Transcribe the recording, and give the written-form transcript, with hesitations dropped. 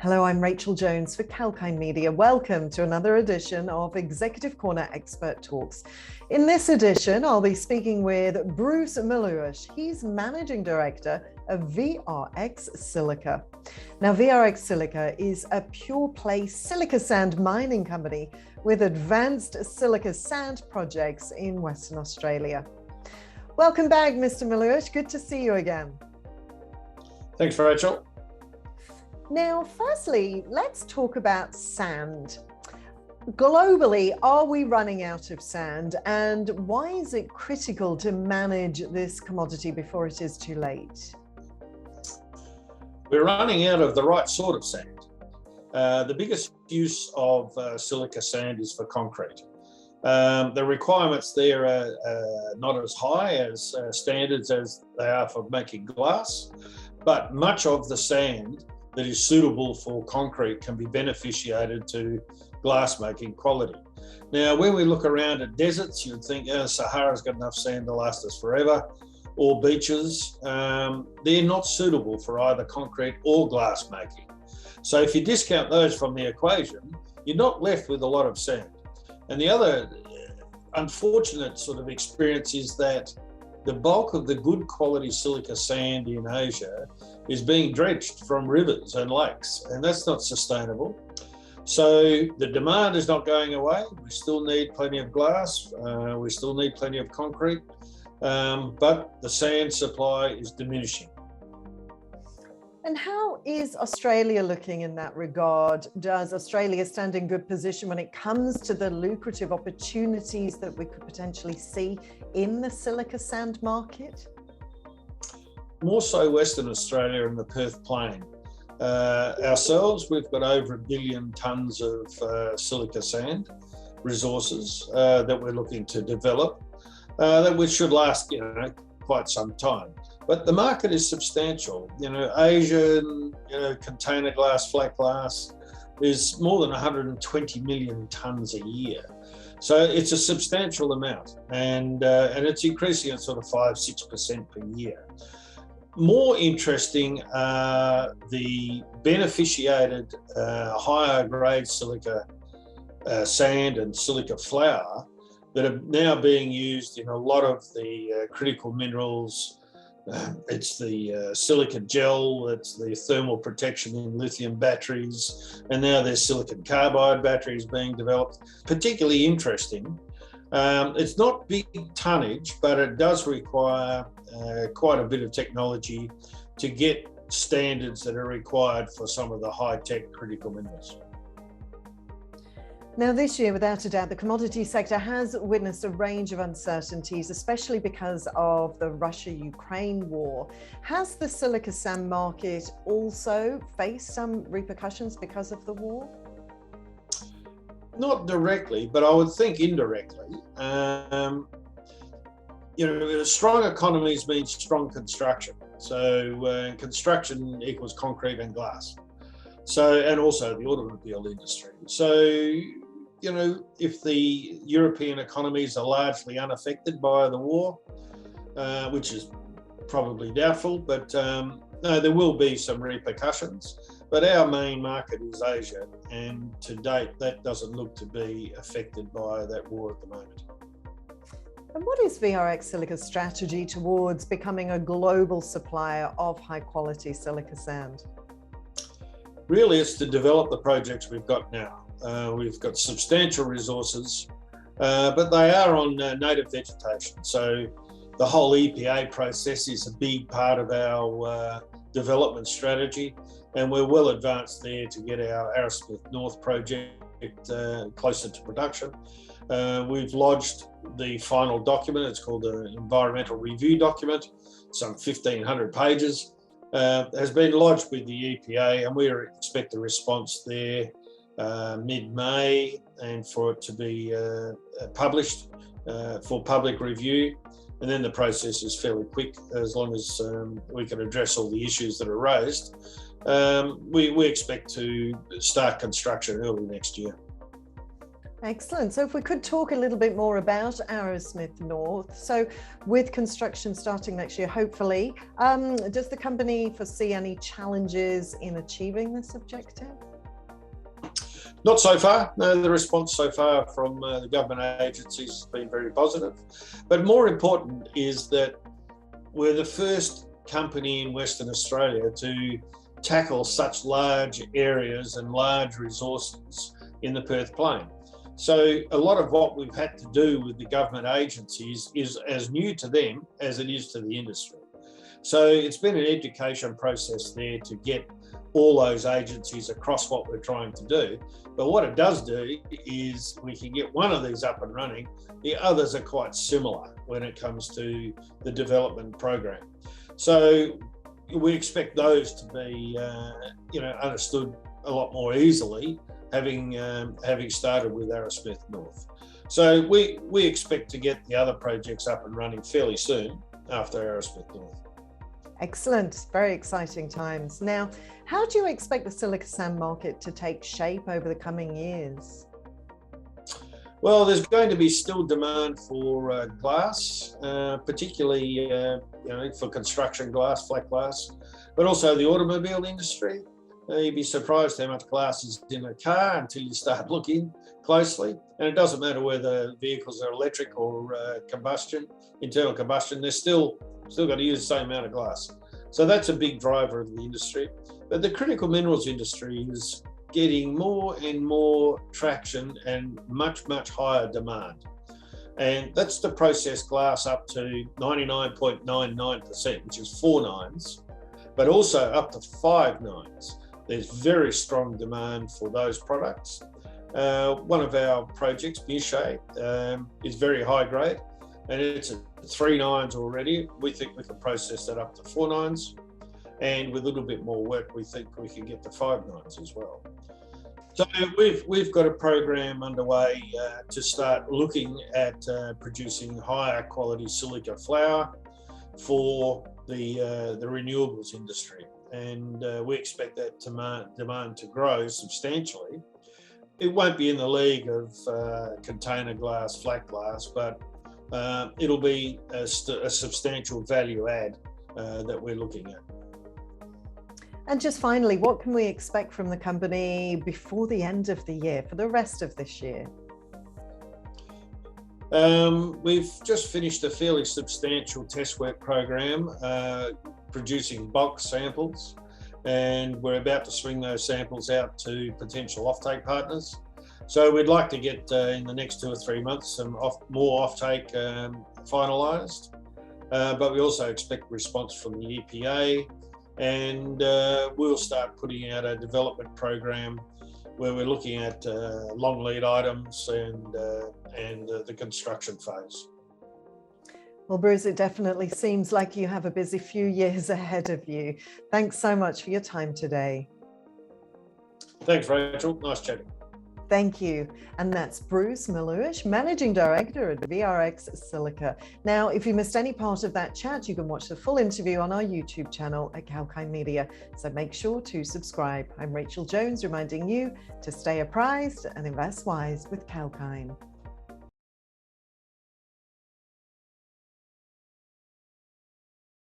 Hello, I'm Rachel Jones for Kalkine Media. Welcome to another edition of Executive Corner Expert Talks. In this edition, I'll be speaking with Bruce Milush. He's Managing Director of VRX Silica. Now, VRX Silica is a pure-play silica sand mining company with advanced silica sand projects in Western Australia. Welcome back, Mr. Milush. Good to see you again. Thanks, Rachel. Now, firstly, let's talk about sand. Globally, are we running out of sand, and why is it critical to manage this commodity before it is too late? We're running out of the right sort of sand. The biggest use of silica sand is for concrete. The requirements there are not as high as standards as they are for making glass, but much of the sand that is suitable for concrete can be beneficiated to glass making quality. Now, when we look around at deserts, you'd think Sahara's got enough sand to last us forever, or beaches. They're not suitable for either concrete or glass making. So if you discount those from the equation, you're not left with a lot of sand. And the other unfortunate sort of experience is that the bulk of the good quality silica sand in Asia is being dredged from rivers and lakes, and that's not sustainable. So the demand is not going away. We still need plenty of glass, we still need plenty of concrete, but the sand supply is diminishing. And how is Australia looking in that regard? Does Australia stand in good position when it comes to the lucrative opportunities that we could potentially see in the silica sand market? More so Western Australia and the Perth Plain. Ourselves, we've got over 1 billion tonnes of silica sand resources that we're looking to develop, that we should last, quite some time. But the market is substantial. Asian, container glass, flat glass is more than 120 million tonnes a year. So it's a substantial amount, and it's increasing at sort of 5-6% per year. More interesting are the beneficiated higher grade silica sand and silica flour that are now being used in a lot of the critical minerals. It's the silica gel, it's the thermal protection in lithium batteries, and now there's silicon carbide batteries being developed. Particularly interesting. It's not big tonnage, but it does require quite a bit of technology to get standards that are required for some of the high-tech critical minerals. Now, this year, without a doubt, the commodity sector has witnessed a range of uncertainties, especially because of the Russia-Ukraine war. Has the silica sand market also faced some repercussions because of the war? Not directly, but I would think indirectly. Strong economies means strong construction. So construction equals concrete and glass. And also the automobile industry. So, if the European economies are largely unaffected by the war, which is probably doubtful, but no, there will be some repercussions. But our main market is Asia, and to date, that doesn't look to be affected by that war at the moment. And what is VRX Silica's strategy towards becoming a global supplier of high-quality silica sand? Really, it's to develop the projects we've got now. We've got substantial resources, but they are on native vegetation. So the whole EPA process is a big part of our development strategy, and we're well advanced there to get our Arrowsmith North project closer to production. We've lodged the final document. It's called the Environmental Review Document, some 1,500 pages. Has been lodged with the EPA, and we expect a response there mid-May, and for it to be published for public review. And then the process is fairly quick, as long as we can address all the issues that are raised. We expect to start construction early next year. Excellent. So if we could talk a little bit more about Arrowsmith North. So with construction starting next year, hopefully, does the company foresee any challenges in achieving this objective? Not so far. No, the response so far from the government agencies has been very positive. But more important is that we're the first company in Western Australia to tackle such large areas and large resources in the Perth Plain. So a lot of what we've had to do with the government agencies is as new to them as it is to the industry. So it's been an education process there to get all those agencies across what we're trying to do. But what it does do is we can get one of these up and running. The others are quite similar when it comes to the development program. So we expect those to be, understood a lot more easily, having started with Arrowsmith North. So we expect to get the other projects up and running fairly soon after Arrowsmith North. Excellent, very exciting times. Now, how do you expect the silica sand market to take shape over the coming years? Well, there's going to be still demand for glass, particularly for construction glass, flat glass, but also the automobile industry. You'd be surprised how much glass is in a car until you start looking closely. And it doesn't matter whether vehicles are electric or internal combustion, they're still got to use the same amount of glass. So that's a big driver of the industry. But the critical minerals industry is getting more and more traction and much, much higher demand. And that's to process glass up to 99.99%, which is 4 nines, but also up to 5 nines. There's very strong demand for those products. One of our projects, Boucher, is very high grade, and it's at 3 nines already. We think we can process that up to 4 nines, and with a little bit more work, we think we can get to 5 nines as well. So we've got a program underway to start looking at producing higher quality silica flour for the renewables industry, and we expect that demand to grow substantially. It won't be in the league of container glass, flat glass, but it'll be a substantial value add that we're looking at. And just finally, what can we expect from the company before the end of the year, for the rest of this year? We've just finished a fairly substantial test work program producing bulk samples, and we're about to swing those samples out to potential offtake partners. So we'd like to get in the next 2 or 3 months some more offtake finalised, but we also expect response from the EPA, and we'll start putting out a development program where we're looking at long lead items and the construction phase. Well, Bruce, it definitely seems like you have a busy few years ahead of you. Thanks so much for your time today. Thanks, Rachel. Nice chatting. Thank you. And that's Bruce Milush, Managing Director at VRX Silica. Now, if you missed any part of that chat, you can watch the full interview on our YouTube channel at Kalkine Media. So make sure to subscribe. I'm Rachel Jones, reminding you to stay apprised and invest wise with Kalkine.